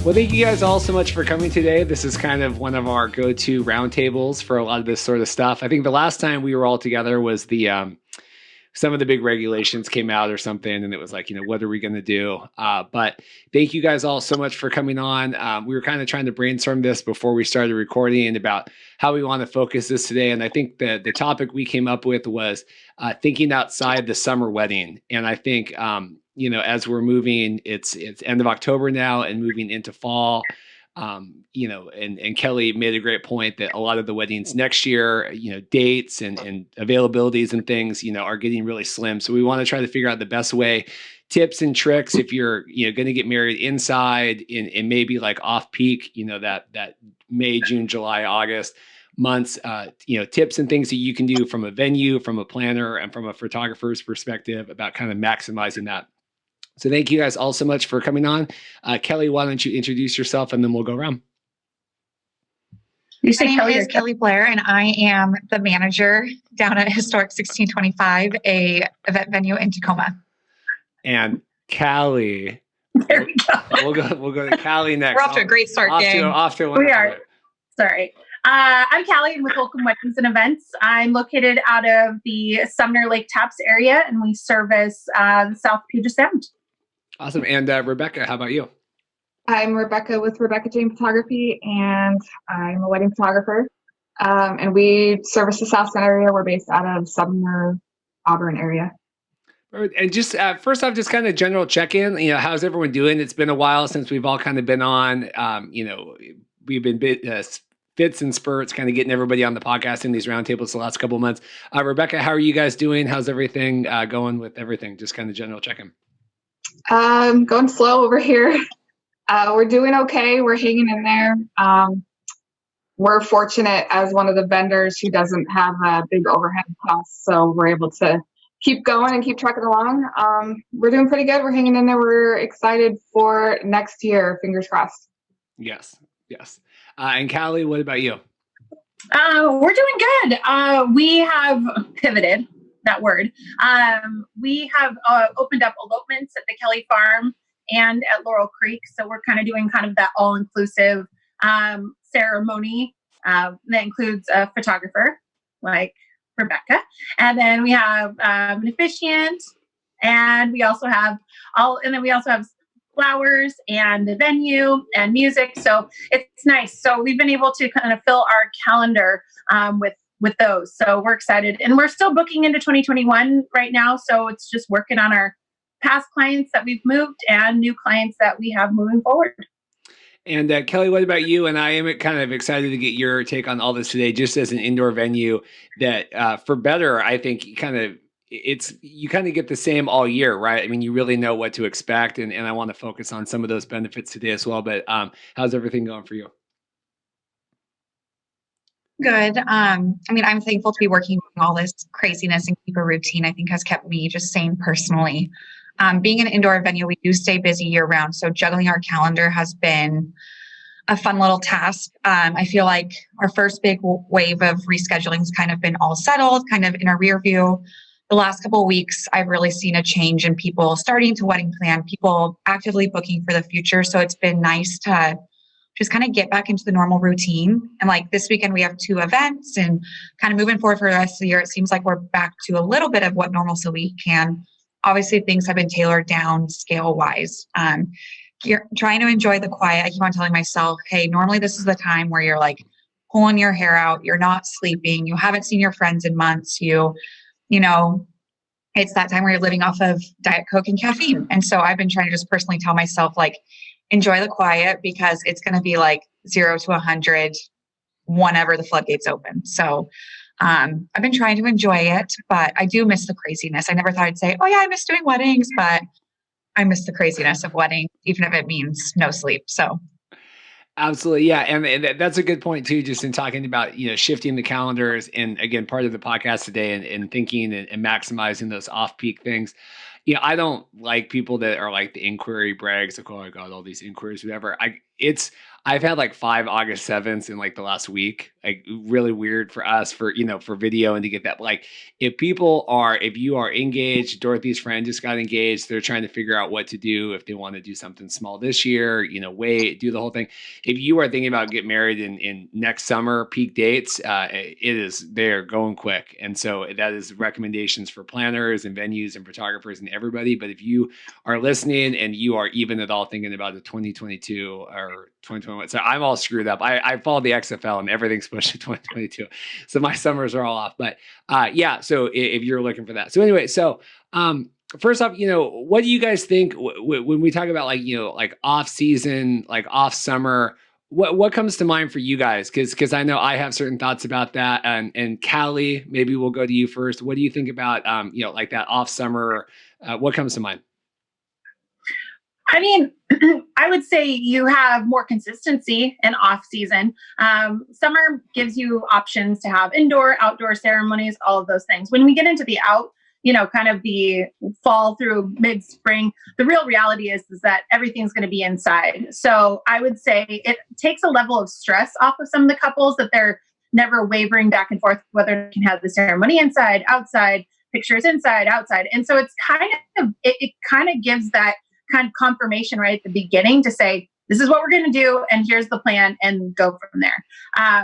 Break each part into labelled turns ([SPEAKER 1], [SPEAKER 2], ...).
[SPEAKER 1] Well, thank you guys all so much for coming today. This is kind of one of our go-to roundtables for a lot of this sort of stuff. I think the last time we were all together was the some of the big regulations came out or something, and it was like, what are we going to do? But thank you guys all so much for coming on. We were kind of trying to brainstorm this before we started recording about how we want to focus this today. And I think the topic we came up with was thinking outside the summer wedding. And I think, as we're moving, it's end of October now and moving into fall. And Kelly made a great point that a lot of the weddings next year, dates and availabilities and things, are getting really slim. So we want to try to figure out the best way, tips and tricks if you're, going to get married inside in maybe like off peak, that May, June, July, August months, tips and things that you can do from a venue, from a planner, and from a photographer's perspective about kind of maximizing that. So thank you guys all so much for coming on. Kelly, why don't you introduce yourself and then we'll go around.
[SPEAKER 2] My name is Kellie Blair, and I am the manager down at Historic 1625, a event venue in Tacoma.
[SPEAKER 1] And Callie,
[SPEAKER 2] there we go.
[SPEAKER 1] We'll go to Callie next.
[SPEAKER 2] We're off to a great start, gang.
[SPEAKER 1] Off to a
[SPEAKER 3] we are. Sorry. I'm Callie. I'm with Holcomb Weddings Events. I'm located out of the Sumner Lake Taps area, and we service the South Puget Sound.
[SPEAKER 1] Awesome. And Rebecca, how about you?
[SPEAKER 4] I'm Rebecca with Rebecca Jane Photography, and I'm a wedding photographer. And we service the South Center area. We're based out of Sumner, Auburn area.
[SPEAKER 1] And just first off, just kind of general check-in. How's everyone doing? It's been a while since we've all kind of been on. We've been fits and spurts, kind of getting everybody on the podcast in these roundtables the last couple of months. Rebecca, how are you guys doing? How's everything going with everything? Just kind of general check-in.
[SPEAKER 4] Going slow over here. We're doing okay. We're hanging in there. We're fortunate as one of the vendors who doesn't have a big overhead cost, so we're able to keep going and keep trucking along. We're doing pretty good. We're hanging in there. We're excited for next year. Fingers crossed.
[SPEAKER 1] Yes. And Callie, what about you?
[SPEAKER 3] We're doing good. We have pivoted. That word. We have opened up elopements at the Kelly Farm and at Laurel Creek. So we're kind of doing kind of that all-inclusive ceremony that includes a photographer like Rebecca. And then we have an officiant, and we also have flowers and the venue and music. So it's nice. So we've been able to kind of fill our calendar with those. So we're excited, and we're still booking into 2021 right now. So it's just working on our past clients that we've moved and new clients that we have moving forward.
[SPEAKER 1] And Kelly, what about you? And I am kind of excited to get your take on all this today, just as an indoor venue that for better, I think you kind of get the same all year, right? I mean, you really know what to expect. And I want to focus on some of those benefits today as well. But how's everything going for you?
[SPEAKER 2] Good. I'm thankful to be working with all this craziness and keep a routine. I think has kept me just sane personally. Being an indoor venue, we do stay busy year round. So juggling our calendar has been a fun little task. I feel like our first big wave of rescheduling has kind of been all settled, kind of in a rear view. The last couple of weeks, I've really seen a change in people starting to wedding plan, people actively booking for the future. So it's been nice to just kind of get back into the normal routine. And like this weekend, we have 2 events, and kind of moving forward for the rest of the year, it seems like we're back to a little bit of what normalcy we can. Obviously, things have been tailored down scale-wise. You're trying to enjoy the quiet. I keep on telling myself, hey, normally this is the time where you're like pulling your hair out, you're not sleeping, you haven't seen your friends in months, it's that time where you're living off of Diet Coke and caffeine. And so I've been trying to just personally tell myself, like, enjoy the quiet, because it's going to be like 0 to 100 whenever the floodgates open. So I've been trying to enjoy it, but I do miss the craziness. I never thought I'd say, oh yeah, I miss doing weddings, but I miss the craziness of wedding, even if it means no sleep. So
[SPEAKER 1] absolutely. Yeah. And that's a good point too, just in talking about, shifting the calendars, and again, part of the podcast today, and thinking and maximizing those off-peak things. I don't like people that are like the inquiry brags, like, oh, I got all these inquiries, whatever. I've had like 5 August 7ths in like the last week, like really weird for us for, for video and to get that. Like if you are engaged, Dorothy's friend just got engaged. They're trying to figure out what to do if they want to do something small this year, wait, do the whole thing. If you are thinking about getting married in next summer, peak dates, they're going quick. And so that is recommendations for planners and venues and photographers and everybody. But if you are listening and you are even at all thinking about the 2022 or 2021, so I'm all screwed up. I follow the XFL and everything's pushed to 2022. So my summers are all off. But so if you're looking for that. So anyway, first off, what do you guys think when we talk about like off season, like off summer? What comes to mind for you guys? Because I know I have certain thoughts about that. And Callie, maybe we'll go to you first. What do you think about like that off summer? What comes to mind?
[SPEAKER 3] I mean, I would say you have more consistency in off season. Summer gives you options to have indoor, outdoor ceremonies, all of those things. When we get into the kind of the fall through mid spring, the real reality is that everything's going to be inside. So I would say it takes a level of stress off of some of the couples that they're never wavering back and forth, whether they can have the ceremony inside, outside, pictures inside, outside. And so it's it kind of gives that kind of confirmation right at the beginning to say, this is what we're going to do, and here's the plan, and go from there.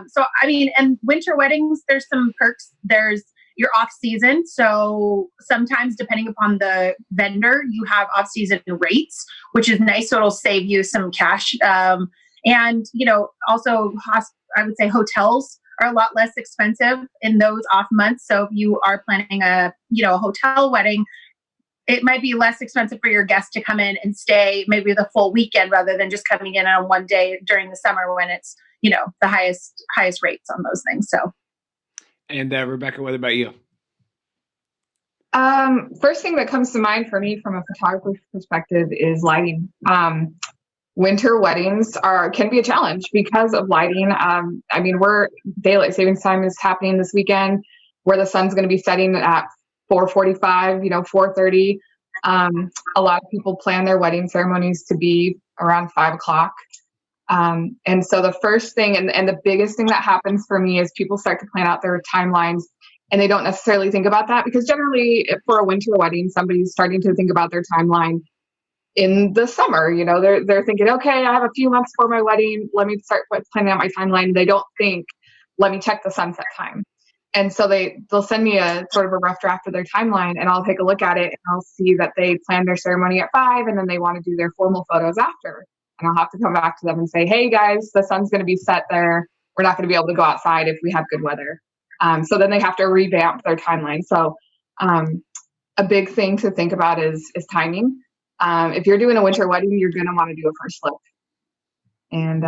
[SPEAKER 3] So, I mean, and winter weddings, there's some perks. There's your off season. So sometimes depending upon the vendor, you have off season rates, which is nice. So it'll save you some cash. And, also I would say hotels are a lot less expensive in those off months. So if you are planning a hotel wedding, it might be less expensive for your guests to come in and stay maybe the full weekend rather than just coming in on one day during the summer when it's, the highest rates on those things. So. And
[SPEAKER 1] Rebecca, what about you?
[SPEAKER 4] First thing that comes to mind for me from a photographer's perspective is lighting. Winter weddings can be a challenge because of lighting. Daylight savings time is happening this weekend where the sun's going to be setting at 4:45, 4:30. A lot of people plan their wedding ceremonies to be around 5:00. And so the first thing and the biggest thing that happens for me is people start to plan out their timelines and they don't necessarily think about that because generally for a winter wedding, somebody's starting to think about their timeline in the summer. They're thinking, okay, I have a few months for my wedding. Let me start planning out my timeline. They don't think, let me check the sunset time. And so they'll send me a sort of a rough draft of their timeline and I'll take a look at it and I'll see that they planned their ceremony at 5 and then they want to do their formal photos after. And I'll have to come back to them and say, hey guys, the sun's going to be set there. We're not going to be able to go outside if we have good weather. So then they have to revamp their timeline. So a big thing to think about is timing. If you're doing a winter wedding, you're going to want to do a first look. And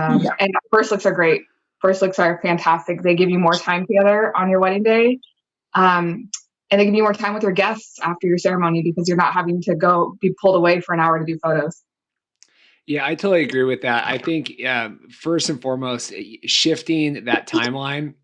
[SPEAKER 4] first looks are great. First looks are fantastic. They give you more time together on your wedding day. And they give you more time with your guests after your ceremony because you're not having to be pulled away for an hour to do photos.
[SPEAKER 1] Yeah, I totally agree with that. I think first and foremost, shifting that timeline,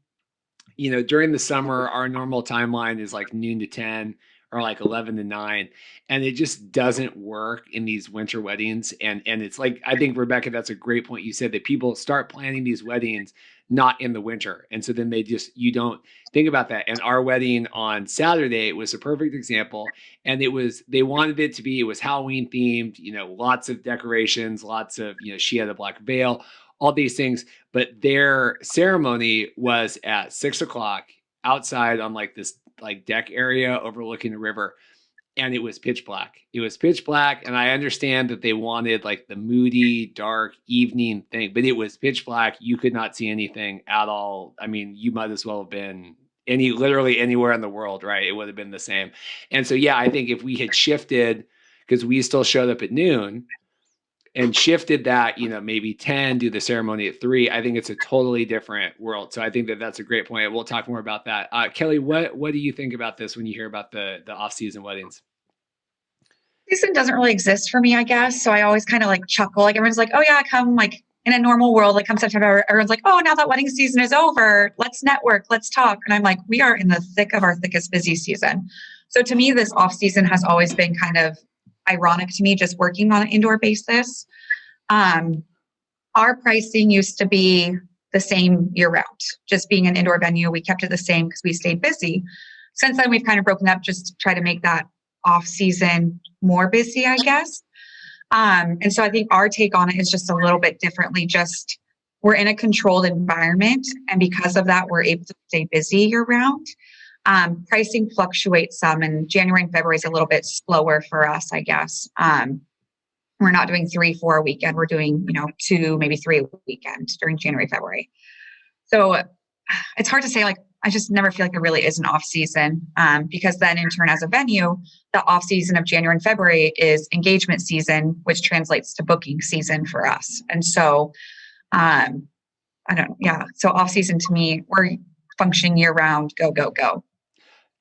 [SPEAKER 1] during the summer, our normal timeline is like noon to 10 or like 11 to 9. And it just doesn't work in these winter weddings. And it's like, I think, Rebecca, that's a great point. You said that people start planning these weddings not in the winter. And so then you don't think about that. And our wedding on Saturday was a perfect example. And they wanted it to be, it was Halloween themed, lots of decorations, lots of, she had a black veil, all these things. But their ceremony was at 6:00 outside on like this like deck area overlooking the river. And it was pitch black. It was pitch black. And I understand that they wanted like the moody, dark evening thing, but it was pitch black. You could not see anything at all. I mean, you might as well have been literally anywhere in the world, right? It would have been the same. And so, yeah, I think if we had shifted, because we still showed up at noon and shifted that, maybe 10, do the ceremony at 3, I think it's a totally different world. So I think that's a great point. We'll talk more about that. Kelly, what do you think about this when you hear about the off-season weddings?
[SPEAKER 2] Season doesn't really exist for me, I guess. So I always kind of like chuckle. Like everyone's like, oh yeah, come like in a normal world, like come September, everyone's like, oh, now that wedding season is over. Let's network, let's talk. And I'm like, we are in the thick of our thickest busy season. So to me, this off season has always been kind of ironic to me, just working on an indoor basis. our pricing used to be the same year round. Just being an indoor venue, we kept it the same because we stayed busy. Since then, we've kind of broken up just to try to make that off season more busy, I guess. And so I think our take on it is just a little bit differently. Just we're in a controlled environment, and because of that, we're able to stay busy year round. Pricing fluctuates some, and January and February is a little bit slower for us, I guess. We're not doing 3-4 a weekend. We're doing, 2, maybe 3 a weekend during January, February. So it's hard to say, like, I just never feel like there really is an off season, because then in turn as a venue, the off season of January and February is engagement season, which translates to booking season for us. And so, So off season to me, we're functioning year round, go, go, go.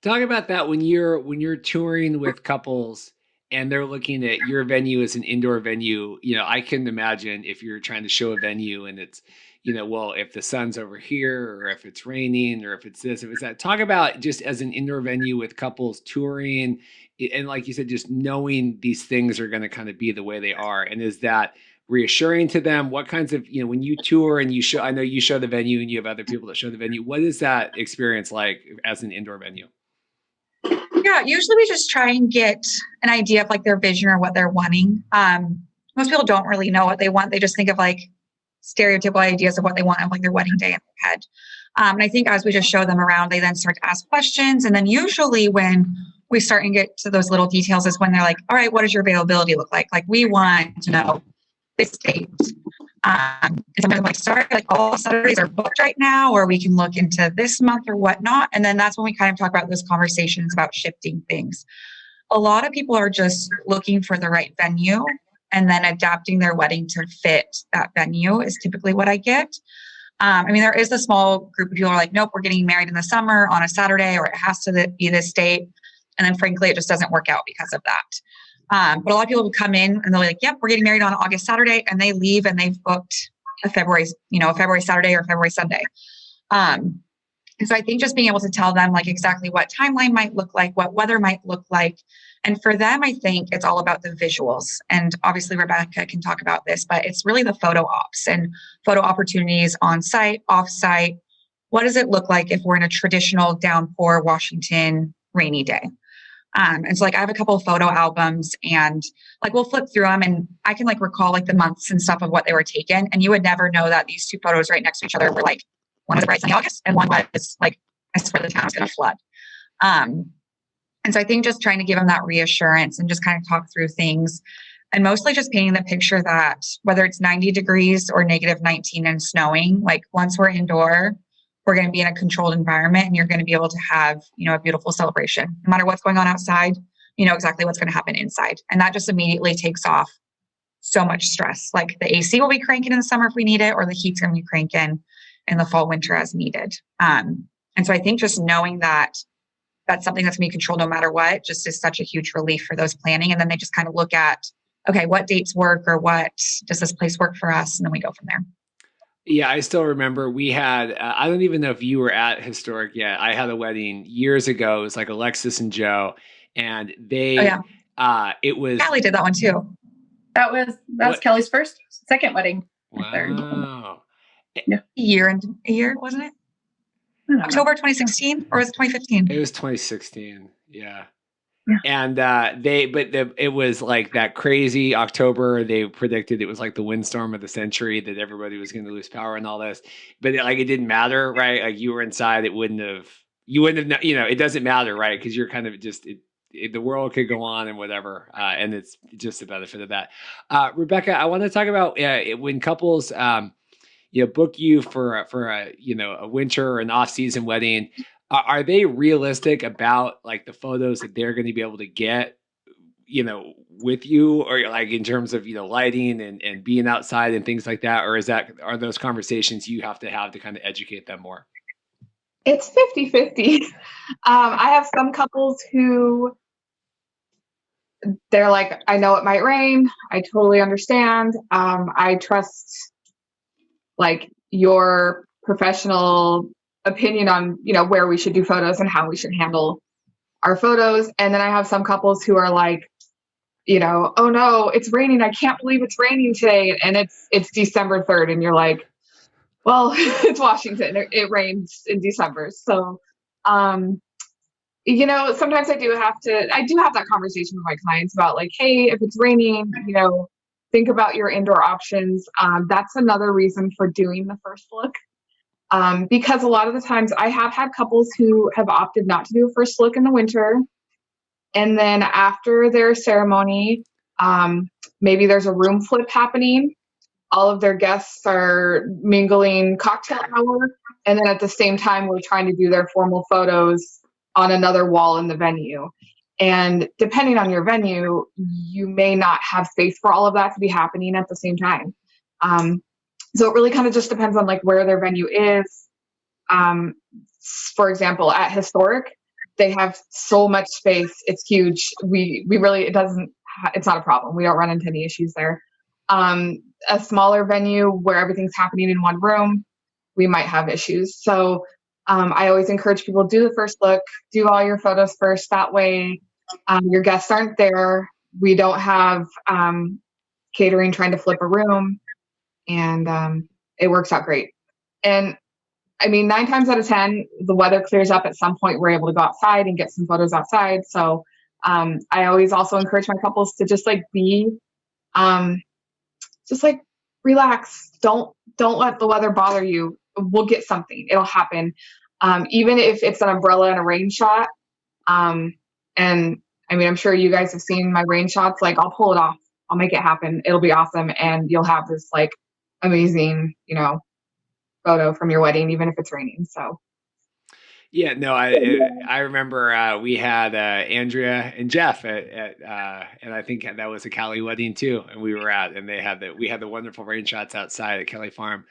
[SPEAKER 1] Talk about that when you're touring with couples and they're looking at your venue as an indoor venue. I can imagine if you're trying to show a venue and it's, well, if the sun's over here, or if it's raining, or if it's this, if it's that. Talk about just as an indoor venue with couples touring, and like you said, just knowing these things are going to kind of be the way they are. And is that reassuring to them? What kinds of, when you tour and you show, I know you show the venue and you have other people that show the venue. What is that experience like as an indoor venue?
[SPEAKER 2] Yeah, usually we just try and get an idea of like their vision or what they're wanting. Most people don't really know what they want. They just think of like stereotypical ideas of what they want on like their wedding day in their head. And I think as we just show them around, they then start to ask questions. And then usually when we start and get to those little details is when they're like, all right, what does your availability look like? Like, we want to know this date. And sometimes I'm like, sorry, like all Saturdays are booked right now, or we can look into this month or whatnot. And then that's when we kind of talk about those conversations about shifting things. A lot of people are just looking for the right venue, and then adapting their wedding to fit that venue is typically what I get. There is a small group of people who are like, nope, we're getting married in the summer on a Saturday, or it has to be this date. And then frankly, it just doesn't work out because of that. But a lot of people will come in and they'll be like, yep, we're getting married on August Saturday, and they leave and they've booked a February Saturday or February Sunday. And so I think just being able to tell them like exactly what timeline might look like, what weather might look like. And for them, I think it's all about the visuals. And obviously Rebecca can talk about this, but it's really the photo ops and photo opportunities on site, off site. What does it look like if we're in a traditional downpour Washington rainy day? And so like I have a couple of photo albums, and like we'll flip through them, and I can like recall like the months and stuff of what they were taken. And you would never know that these two photos right next to each other were like, one was bright sunny August and one was like, I swear the town was going to flood. And so I think just trying to give them that reassurance and just kind of talk through things, and mostly just painting the picture that whether it's 90 degrees or -19 and snowing, like once we're indoor, we're going to be in a controlled environment, and you're going to be able to have, a beautiful celebration. No matter what's going on outside, you know exactly what's going to happen inside. And that just immediately takes off so much stress. Like the AC will be cranking in the summer if we need it, or the heat's going to be cranking in the fall, winter as needed. And so I think just knowing that that's something that's going to be controlled no matter what just is such a huge relief for those planning. And then they just kind of look at, okay, what dates work, or what does this place work for us? And then we go from there.
[SPEAKER 1] Yeah, I still remember we had, I don't even know if you were at Historic yet. I had a wedding years ago. It was like Alexis and Joe, and they, it was.
[SPEAKER 2] Callie did that one too.
[SPEAKER 3] That was Kelly's second wedding.
[SPEAKER 1] Wow.
[SPEAKER 2] Yeah. A year, wasn't it? October 2016, or was it 2015?
[SPEAKER 1] It was 2016. Yeah. And it was like that crazy October. They predicted it was like the windstorm of the century, that everybody was going to lose power and all this. But it didn't matter, right? Like you were inside, you wouldn't have, it doesn't matter, right? Because you're kind of just, the world could go on and whatever. And it's just the benefit of that. Rebecca, I want to talk about when couples, book you for a winter or an off-season wedding. Are they realistic about like the photos that they're going to be able to get, with you, or like in terms of, lighting and being outside and things like that? Or are those conversations you have to kind of educate them more?
[SPEAKER 4] It's 50-50. I have some couples who they're like, I know it might rain. I totally understand. I trust like your professional opinion on, where we should do photos and how we should handle our photos. And then I have some couples who are like, oh no, it's raining. I can't believe it's raining today. And it's December 3rd. And you're like, well, it's Washington. It rains in December. So, sometimes I do have that conversation with my clients about like, hey, if it's raining, think about your indoor options. That's another reason for doing the first look. Because a lot of the times I have had couples who have opted not to do a first look in the winter. And then after their ceremony, maybe there's a room flip happening. All of their guests are mingling cocktail hour. And then at the same time, we're trying to do their formal photos on another wall in the venue. And depending on your venue, you may not have space for all of that to be happening at the same time. So it really kind of just depends on like where their venue is. For example, at Historic, they have so much space. It's huge. We really, it's not a problem. We don't run into any issues there. A smaller venue where everything's happening in one room, we might have issues. So I always encourage people to do the first look, do all your photos first. That way your guests aren't there. We don't have catering trying to flip a room, and it works out great. And I mean, 9 times out of 10, the weather clears up at some point. We're able to go outside and get some photos outside. So I always also encourage my couples to just like just like relax. Don't let the weather bother you. We'll get something. It'll happen. Even if it's an umbrella and a rain shot. And I mean, I'm sure you guys have seen my rain shots. Like I'll pull it off. I'll make it happen. It'll be awesome. And you'll have this like amazing, photo from your wedding, even if it's raining. So.
[SPEAKER 1] Yeah, no, I remember we had Andrea and Jeff and I think that was a Callie wedding too, and we were out, and we had the wonderful rain shots outside at Kelly Farm.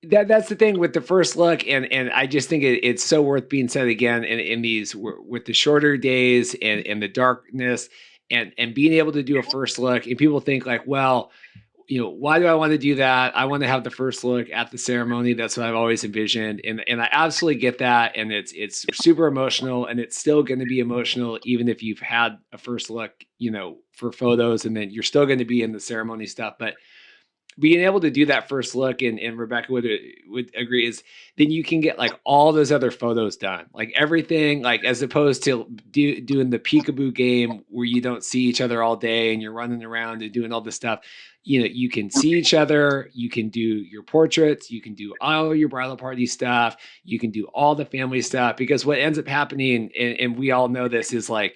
[SPEAKER 1] That's the thing with the first look, and I just think it's so worth being said again in these with the shorter days and the darkness and being able to do a first look, and people think like, well, why do I want to do that? I want to have the first look at the ceremony. That's what I've always envisioned. And I absolutely get that. And it's super emotional, and it's still going to be emotional, even if you've had a first look, for photos, and then you're still going to be in the ceremony stuff. But being able to do that first look, and Rebecca would agree, is then you can get like all those other photos done, like everything, like as opposed to doing the peekaboo game where you don't see each other all day and you're running around and doing all this stuff. You can see each other, you can do your portraits, you can do all your bridal party stuff, you can do all the family stuff, because what ends up happening, and we all know this, is like,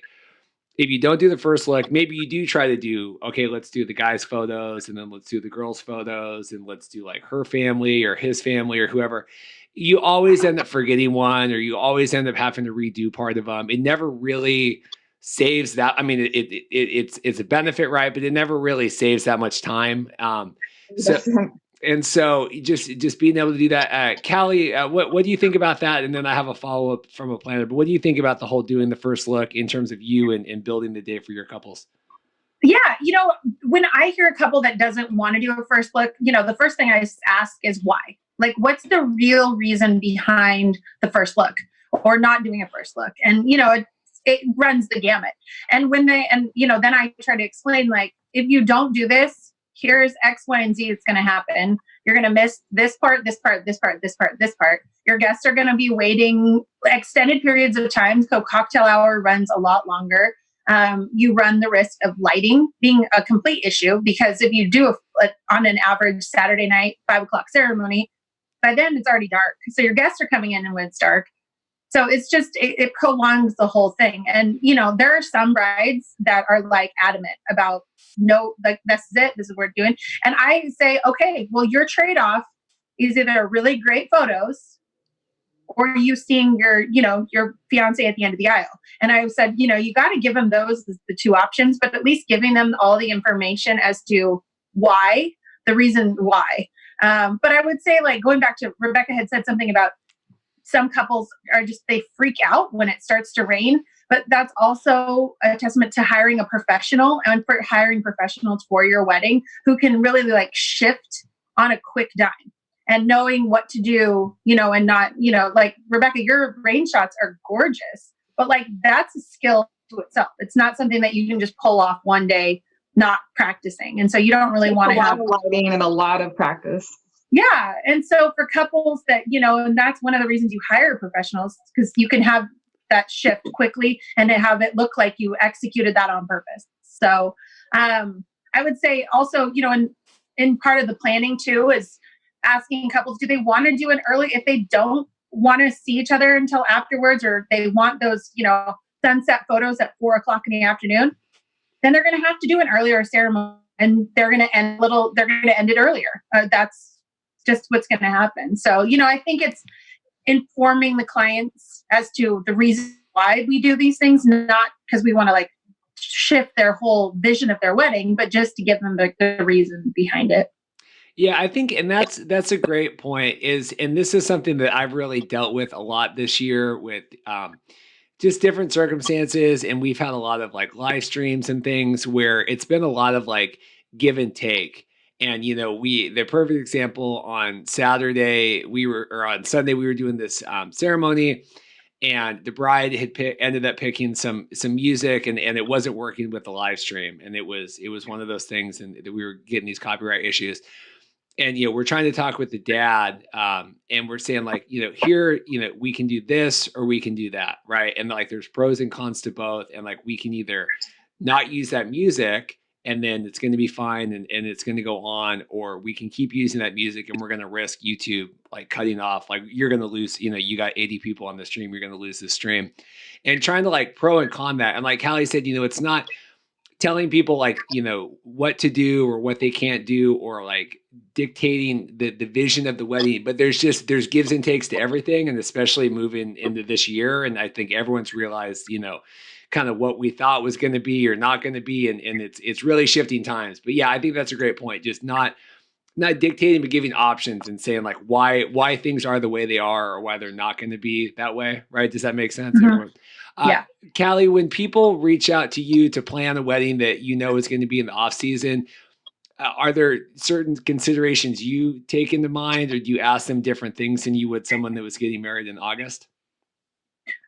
[SPEAKER 1] if you don't do the first look, maybe you do try to do, okay, let's do the guys' photos, and then let's do the girls' photos, and let's do like her family or his family or whoever. You always end up forgetting one, or you always end up having to redo part of them. It never really saves that. I mean, it's a benefit, right? But it never really saves that much time. So just being able to do that. Callie, what do you think about that? And then I have a follow-up from a planner, but what do you think about the whole doing the first look in terms of you and building the day for your couples?
[SPEAKER 3] Yeah. When I hear a couple that doesn't want to do a first look, the first thing I ask is why? Like, what's the real reason behind the first look or not doing a first look? And, it runs the gamut. And then I try to explain, like, if you don't do this, here's X, Y, and Z. It's going to happen. You're going to miss this part, this part, this part, this part, this part. Your guests are going to be waiting extended periods of time. So cocktail hour runs a lot longer. You run the risk of lighting being a complete issue, because if you do on an average Saturday night, 5:00 ceremony, by then it's already dark. So your guests are coming in when it's dark. So it's just, it prolongs the whole thing. And, there are some brides that are like adamant about, no, like, this is it. This is what we're doing. And I say, okay, well, your trade-off is either really great photos or you seeing your fiance at the end of the aisle. And I said, you got to give them those as the two options, but at least giving them all the information as to why, the reason why. But I would say, like, going back to Rebecca had said something about some couples they freak out when it starts to rain, but that's also a testament to hiring a professional and for hiring professionals for your wedding who can really like shift on a quick dime and knowing what to do, and not, like Rebecca, your rain shots are gorgeous, but like that's a skill to itself. It's not something that you can just pull off one day not practicing. And so you don't really want to have
[SPEAKER 4] a lot of lighting and a lot of practice.
[SPEAKER 3] Yeah. And so for couples that, and that's one of the reasons you hire professionals, because you can have that shift quickly and have it look like you executed that on purpose. So I would say also, in part of the planning too, is asking couples, do they want to do it early? If they don't want to see each other until afterwards, or they want those, sunset photos at 4:00 in the afternoon, then they're going to have to do an earlier ceremony, and they're going to end it earlier. That's just what's going to happen. So, I think it's informing the clients as to the reason why we do these things, not because we want to shift their whole vision of their wedding, but just to give them the reason behind it.
[SPEAKER 1] Yeah, I think, and that's a great point, and this is something that I've really dealt with a lot this year with just different circumstances. And we've had a lot of live streams and things where it's been a lot of give and take. And, the perfect example on Saturday, on Sunday, we were doing this ceremony, and the bride ended up picking some music, and it wasn't working with the live stream. And it was one of those things, and we were getting these copyright issues. And, we're trying to talk with the dad, and we're saying here, we can do this or we can do that. Right. And there's pros and cons to both. And we can either not use that music, and then it's going to be fine and it's going to go on, or we can keep using that music and we're going to risk YouTube cutting off. You're going to lose, you got 80 people on the stream, you're going to lose the stream. And trying to pro and con that. And like Callie said, it's not telling people what to do or what they can't do, or dictating the vision of the wedding, but there's gives and takes to everything. And especially moving into this year. And I think everyone's realized, kind of what we thought was going to be or not going to be. And it's really shifting times. But yeah, I think that's a great point. Just not dictating, but giving options and saying why things are the way they are, or why they're not going to be that way. Right. Does that make sense?
[SPEAKER 3] Mm-hmm. Yeah.
[SPEAKER 1] Callie, when people reach out to you to plan a wedding that is going to be in the off season, are there certain considerations you take into mind, or do you ask them different things than you would someone that was getting married in August?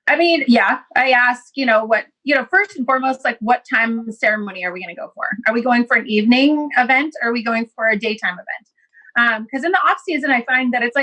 [SPEAKER 3] I mean, yeah, I ask, first and foremost, what time ceremony are we going to go for? Are we going for an evening event, or are we going for a daytime event? Because in the off season, I find that it's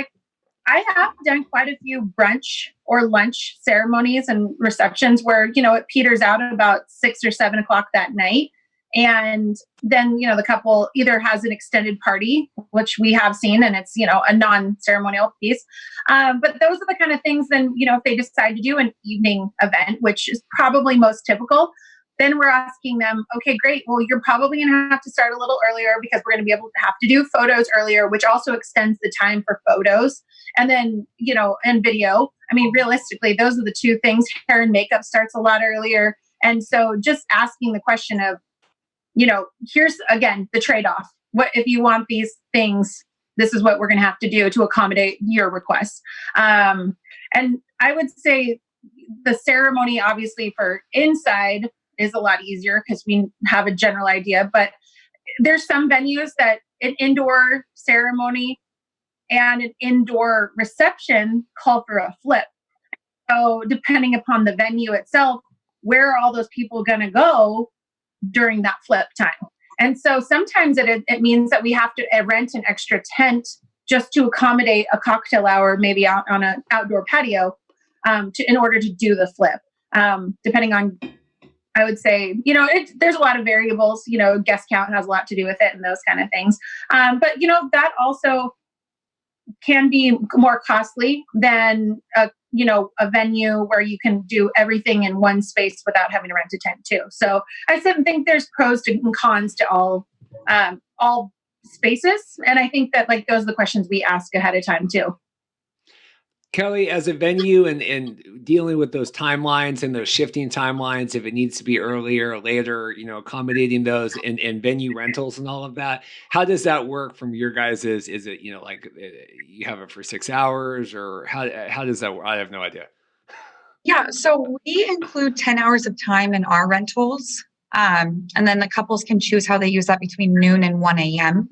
[SPEAKER 3] I have done quite a few brunch or lunch ceremonies and receptions where, it peters out at about 6 or 7 o'clock that night. And then, the couple either has an extended party, which we have seen, and it's, a non-ceremonial piece. But those are the kind of things then, if they decide to do an evening event, which is probably most typical, then we're asking them, okay, great. Well, you're probably going to have to start a little earlier, because we're going to be able to have to do photos earlier, which also extends the time for photos. And then, and video. I mean, realistically, those are the two things. Hair and makeup starts a lot earlier. And so just asking the question of, here's again, the trade-off. What if you want these things? This is what we're going to have to do to accommodate your requests. And I would say the ceremony, obviously, for inside is a lot easier because we have a general idea, but there's some venues that an indoor ceremony and an indoor reception call for a flip. So depending upon the venue itself, where are all those people going to go during that flip time? And so sometimes it means that we have to rent an extra tent just to accommodate a cocktail hour, maybe out on an outdoor patio, in order to do the flip. Depending on, I would say, there's a lot of variables. Guest count has a lot to do with it and those kind of things. But that also can be more costly than a venue where you can do everything in one space without having to rent a tent too. So I think there's pros and cons to all spaces. And I think that those are the questions we ask ahead of time too.
[SPEAKER 1] Kellie, as a venue and dealing with those timelines and those shifting timelines, if it needs to be earlier or later, accommodating those and venue rentals and all of that, how does that work from your guys'? Is it, you have it for 6 hours, or how does that work? I have no idea.
[SPEAKER 2] Yeah, so we include 10 hours of time in our rentals. And then the couples can choose how they use that between noon and 1 a.m.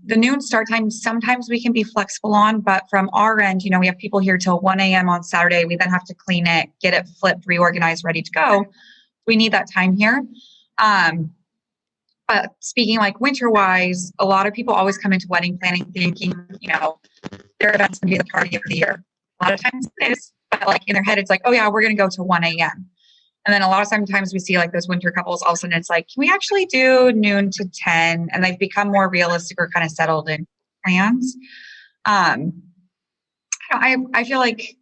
[SPEAKER 2] The noon start time, sometimes we can be flexible on, but from our end, we have people here till 1 a.m. on Saturday. We then have to clean it, get it flipped, reorganized, ready to go. We need that time here. But speaking like winter wise, a lot of people always come into wedding planning thinking, their event's gonna be the party of the year. A lot of times it is, but like in their head, it's like, oh yeah, we're gonna go to 1 a.m. And then a lot of sometimes we see like those winter couples, all of a sudden it's like, can we actually do noon to 10? And they've become more realistic or kind of settled in plans. I feel like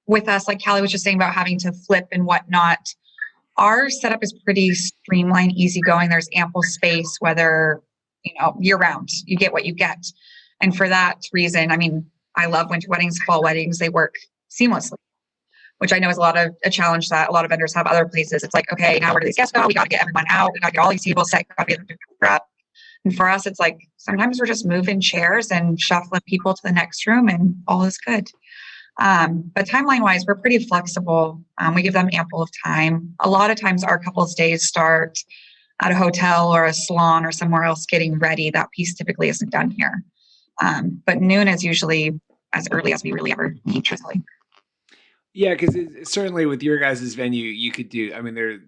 [SPEAKER 2] with us, like Callie was just saying about having to flip and whatnot, our setup is pretty streamlined, easygoing. There's ample space, whether, year round, you get what you get. And for that reason, I love winter weddings, fall weddings. They work seamlessly, which I know is a challenge that a lot of vendors have other places. It's like, okay, now where do these guests go? We got to get everyone out. We got to get all these tables set. Got to get them up. And for us, it's like, sometimes we're just moving chairs and shuffling people to the next room and all is good. But timeline wise, we're pretty flexible. We give them ample of time. A lot of times our couples days start at a hotel or a salon or somewhere else getting ready. That piece typically isn't done here. But noon is usually as early as we really ever need, truthfully.
[SPEAKER 1] Yeah, because certainly with your guys' venue, you could do,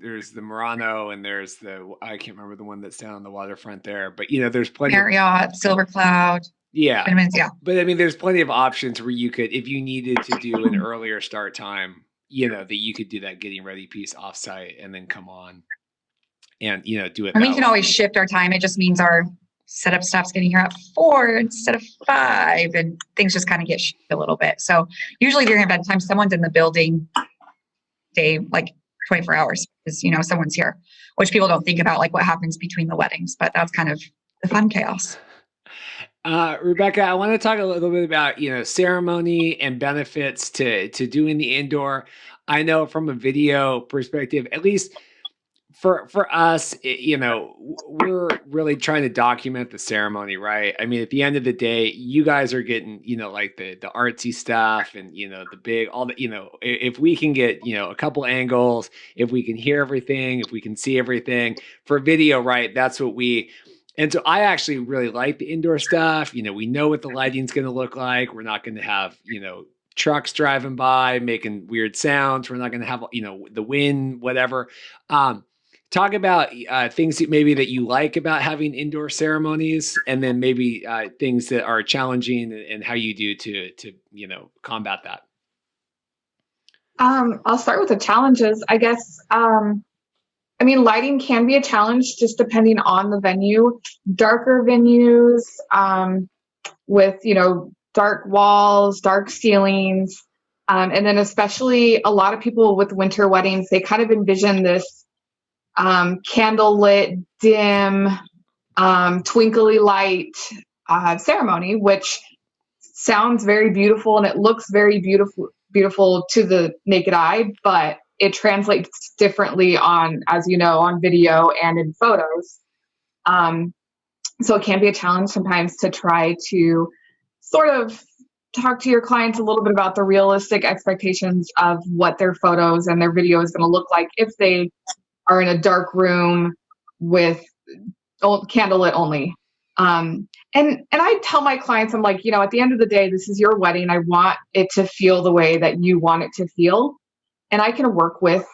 [SPEAKER 1] there's the Murano and there's I can't remember the one that's down on the waterfront there, but there's plenty
[SPEAKER 2] Marriott, Silver Cloud.
[SPEAKER 1] Yeah.
[SPEAKER 2] Yeah.
[SPEAKER 1] But there's plenty of options where you could, if you needed to do an earlier start time, that you could do that getting ready piece offsite and then come on and, do it.
[SPEAKER 2] And we can always shift our time. It just means our setup staff's getting here at 4 instead of 5 and things just kind of get shifted a little bit. So usually during event time, someone's in the building like 24 hours because, someone's here, which people don't think about, like what happens between the weddings, but that's kind of the fun chaos.
[SPEAKER 1] Rebecca, I want to talk a little bit about, ceremony and benefits to doing the indoor. I know from a video perspective, at least for us, we're really trying to document the ceremony, right? At the end of the day, you guys are getting, like the artsy stuff and, the big, all the, if we can get, a couple angles, if we can hear everything, if we can see everything for video, right? That's what and so I actually really like the indoor stuff. We know what the lighting's going to look like. We're not going to have, trucks driving by making weird sounds. We're not going to have, the wind, whatever. Talk about things that you like about having indoor ceremonies, and then maybe things that are challenging and how you do to combat that.
[SPEAKER 4] I'll start with the challenges, I guess. Lighting can be a challenge just depending on the venue. Darker venues with, dark walls, dark ceilings. And then especially a lot of people with winter weddings, they kind of envision this candlelit, dim, twinkly light ceremony, which sounds very beautiful and it looks very beautiful to the naked eye, but it translates differently on video and in photos. So it can be a challenge sometimes to try to sort of talk to your clients a little bit about the realistic expectations of what their photos and their video is going to look like if they are in a dark room with candlelit only. And I tell my clients, I'm like, at the end of the day, this is your wedding. I want it to feel the way that you want it to feel. And I can work with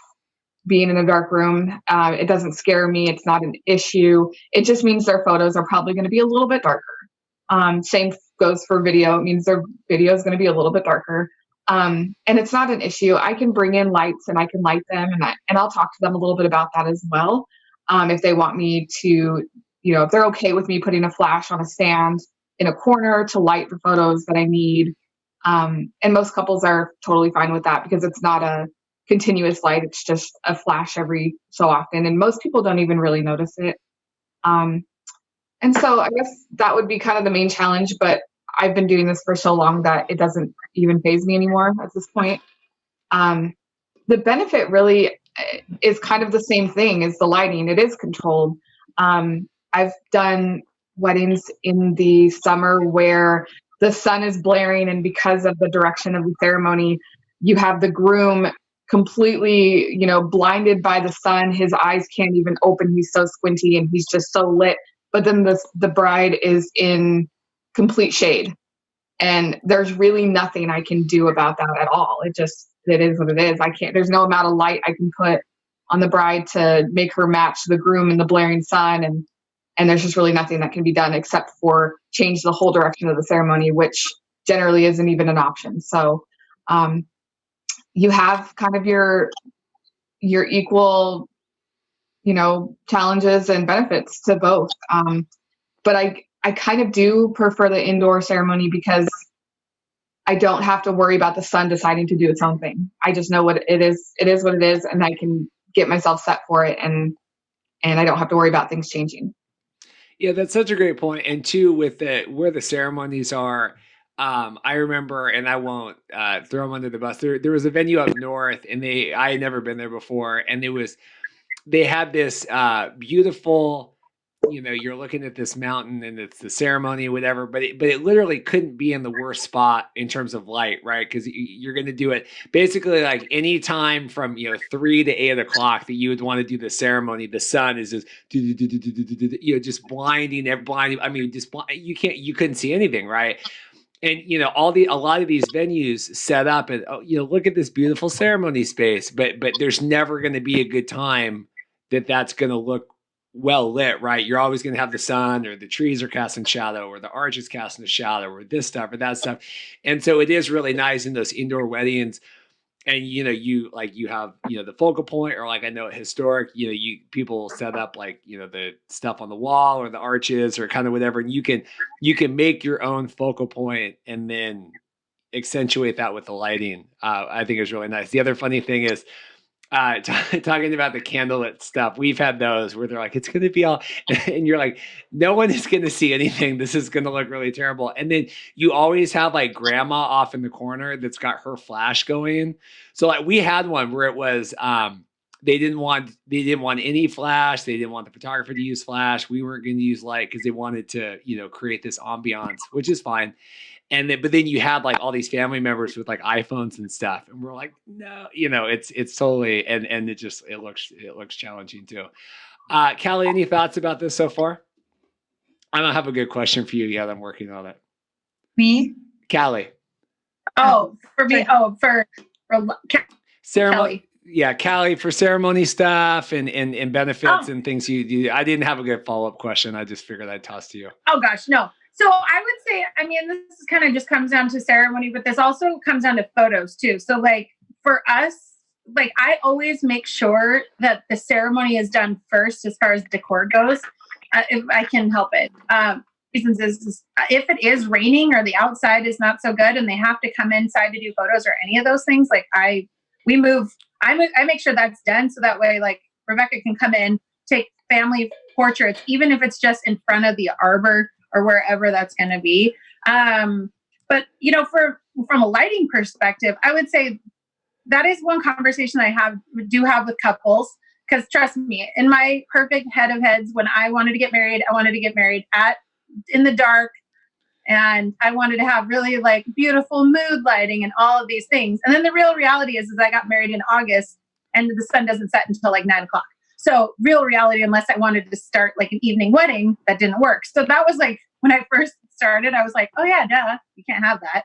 [SPEAKER 4] being in a dark room. It doesn't scare me. It's not an issue. It just means their photos are probably going to be a little bit darker. Same goes for video. It means their video is going to be a little bit darker. And it's not an issue. I can bring in lights and I can light them and I'll talk to them a little bit about that as well. If they want me to, if they're okay with me putting a flash on a stand in a corner to light the photos that I need. And most couples are totally fine with that because it's not a continuous light. It's just a flash every so often. And most people don't even really notice it. And so I guess that would be kind of the main challenge, but I've been doing this for so long that it doesn't even faze me anymore at this point. The benefit really is kind of the same thing as the lighting. It is controlled. I've done weddings in the summer where the sun is blaring, and because of the direction of the ceremony, you have the groom completely, blinded by the sun. His eyes can't even open. He's so squinty and he's just so lit but then the bride is in complete shade. And there's really nothing I can do about that at all. It is what it is. There's no amount of light I can put on the bride to make her match the groom in the blaring sun. And there's just really nothing that can be done except for change the whole direction of the ceremony, which generally isn't even an option. So you have kind of your equal, challenges and benefits to both. But I kind of do prefer the indoor ceremony because I don't have to worry about the sun deciding to do its own thing. I just know what it is. It is what it is, and I can get myself set for it, and I don't have to worry about things changing.
[SPEAKER 1] Yeah, that's such a great point. And two, with where the ceremonies are, I remember, and I won't throw them under the bus. There was a venue up north, and I had never been there before, and they had this beautiful, you're looking at this mountain and it's the ceremony, whatever, but it literally couldn't be in the worst spot in terms of light, right? Because you're going to do it basically like any time from 3 to 8 o'clock that you would want to do the ceremony. The sun is just just blinding. I mean, you couldn't see anything, right? And a lot of these venues set up and look at this beautiful ceremony space, but there's never going to be a good time that's going to look well lit, right? You're always going to have the sun, or the trees are casting shadow, or the arch is casting a shadow, or this stuff or that stuff. And so it is really nice in those indoor weddings. And you have the focal point, or like I know at historic, people set up like the stuff on the wall or the arches or kind of whatever, and you can make your own focal point and then accentuate that with the lighting. I think is really nice. The other funny thing is, talking about the candlelit stuff, we've had those where they're like, it's going to be all, and you're like, no one is going to see anything. This is going to look really terrible. And then you always have like grandma off in the corner that's got her flash going. So like we had one where it was, they didn't want any flash. They didn't want the photographer to use flash. We weren't going to use light because they wanted to, create this ambiance, which is fine. But then you had like all these family members with like iPhones and stuff, and we're like, no, it's totally, and it looks challenging too. Callie, any thoughts about this so far? I don't have a good question for you yet. I'm working on it.
[SPEAKER 2] Me?
[SPEAKER 1] Callie.
[SPEAKER 3] Oh, for me. Oh, for
[SPEAKER 1] ceremony. Callie. Yeah, Callie, for ceremony stuff and benefits and things you do. I didn't have a good follow-up question. I just figured I'd toss to you.
[SPEAKER 3] Oh gosh, no. So I would say, I mean, this kind of just comes down to ceremony, but this also comes down to photos too. So like for us, like I always make sure that the ceremony is done first as far as decor goes, if I can help it. Reasons is if it is raining or the outside is not so good and they have to come inside to do photos or any of those things, like I make sure that's done so that way like Rebecca can come in, take family portraits, even if it's just in front of the arbor or wherever that's going to be. But from a lighting perspective, I would say that is one conversation I do have with couples, because trust me, in my perfect head of heads, when I wanted to get married in the dark, and I wanted to have really like beautiful mood lighting and all of these things. And then the real reality is I got married in August and the sun doesn't set until like 9 o'clock. So real reality, unless I wanted to start like an evening wedding, that didn't work. So that was like, when I first started, I was like, oh yeah, duh, you can't have that.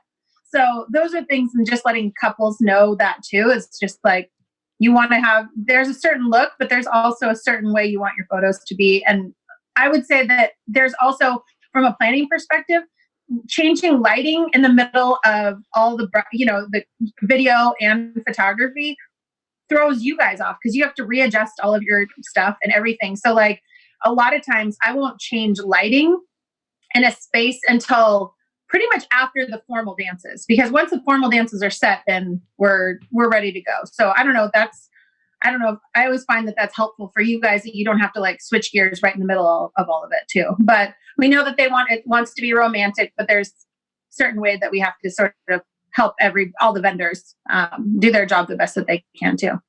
[SPEAKER 3] So those are things, and just letting couples know that too. It's just like, there's a certain look, but there's also a certain way you want your photos to be. And I would say that there's also, from a planning perspective, changing lighting in the middle of all the video and photography throws you guys off, because you have to readjust all of your stuff and everything. So like a lot of times I won't change lighting in a space until pretty much after the formal dances, because once the formal dances are set, then we're ready to go. So I don't know. I always find that that's helpful for you guys, that you don't have to like switch gears right in the middle of all of it too. But we know that it wants to be romantic, but there's certain way that we have to sort of help all the vendors do their job the best that they can too.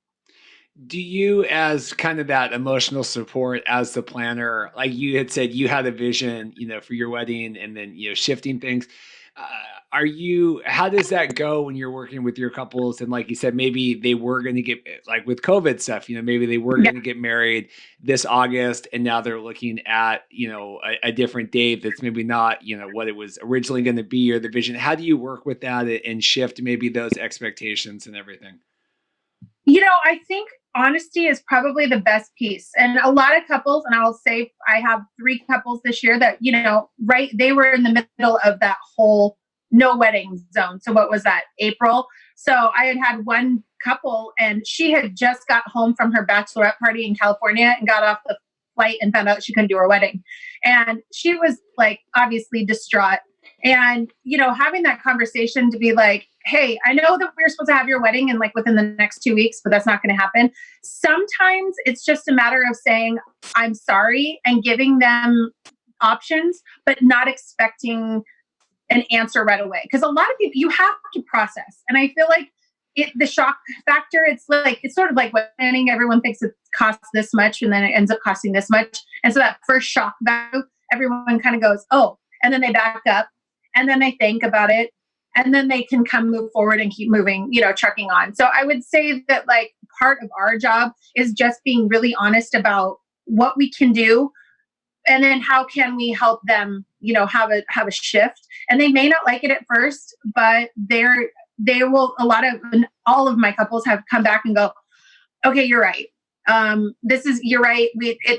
[SPEAKER 1] Do you, as kind of that emotional support as the planner, like you had said, you had a vision, for your wedding, and then, shifting things. how does that go when you're working with your couples? And like you said, maybe they were going to get, like with COVID stuff, maybe they were going to get married this August and now they're looking at, a different date that's maybe not, what it was originally going to be or the vision. How do you work with that and shift maybe those expectations and everything?
[SPEAKER 3] I think honesty is probably the best piece. And a lot of couples, and I'll say I have 3 couples this year that, they were in the middle of that whole no wedding zone. So what was that, April? So I had one couple and she had just got home from her bachelorette party in California and got off the flight and found out she couldn't do her wedding. And she was like, obviously distraught. And, having that conversation to be like, hey, I know that we're supposed to have your wedding in like within the next 2 weeks, but that's not going to happen. Sometimes it's just a matter of saying, I'm sorry, and giving them options, but not expecting an answer right away. Because a lot of people, you have to process. And I feel like the shock factor, it's sort of like wedding. Everyone thinks it costs this much and then it ends up costing this much. And so that first shock value, everyone kind of goes, oh, and then they back up and then they think about it. And then they can move forward and keep moving, trucking on. So I would say that like part of our job is just being really honest about what we can do. And then how can we help them, have a shift. And they may not like it at first, but they will, all of my couples have come back and go, okay, you're right. You're right.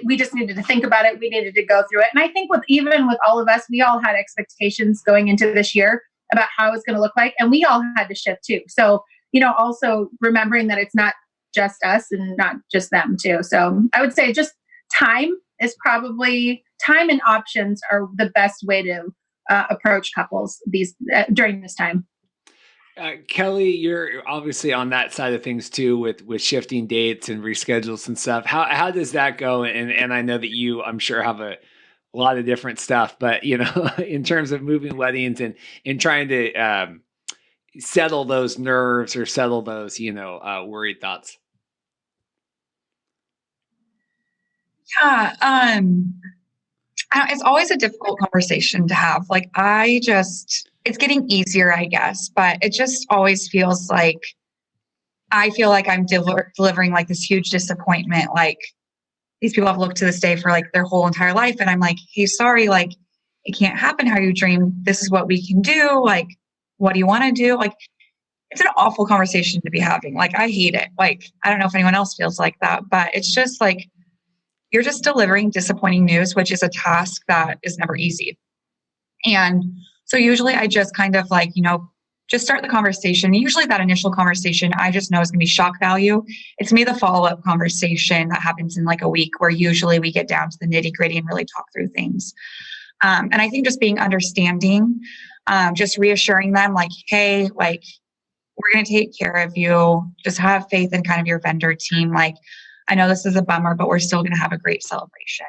[SPEAKER 3] We just needed to think about it. We needed to go through it. And I think even with all of us, we all had expectations going into this year about how it's going to look like. And we all had to shift too. So, also remembering that it's not just us and not just them too. So I would say just time and options are the best way to approach couples during this time.
[SPEAKER 1] Kellie, you're obviously on that side of things too, with shifting dates and reschedules and stuff. How does that go? And I know that you, I'm sure, have a lot of different stuff, but in terms of moving weddings and trying to settle those nerves or settle those worried thoughts.
[SPEAKER 2] Yeah, it's always a difficult conversation to have. Like it's getting easier, I guess, but it just always feels like I feel like I'm delivering like this huge disappointment. Like these people have looked to this day for like their whole entire life. And I'm like, hey, sorry, like it can't happen how you dreamed. This is what we can do. Like, what do you want to do? Like, it's an awful conversation to be having. Like, I hate it. Like, I don't know if anyone else feels like that, but it's just like, you're just delivering disappointing news, which is a task that is never easy. And so usually I just kind of like, just start the conversation. Usually that initial conversation, I just know is going to be shock value. It's me the follow-up conversation that happens in like a week where usually we get down to the nitty gritty and really talk through things. And I think just being understanding, just reassuring them like, hey, like, we're going to take care of you. Just have faith in kind of your vendor team. Like, I know this is a bummer, but we're still going to have a great celebration.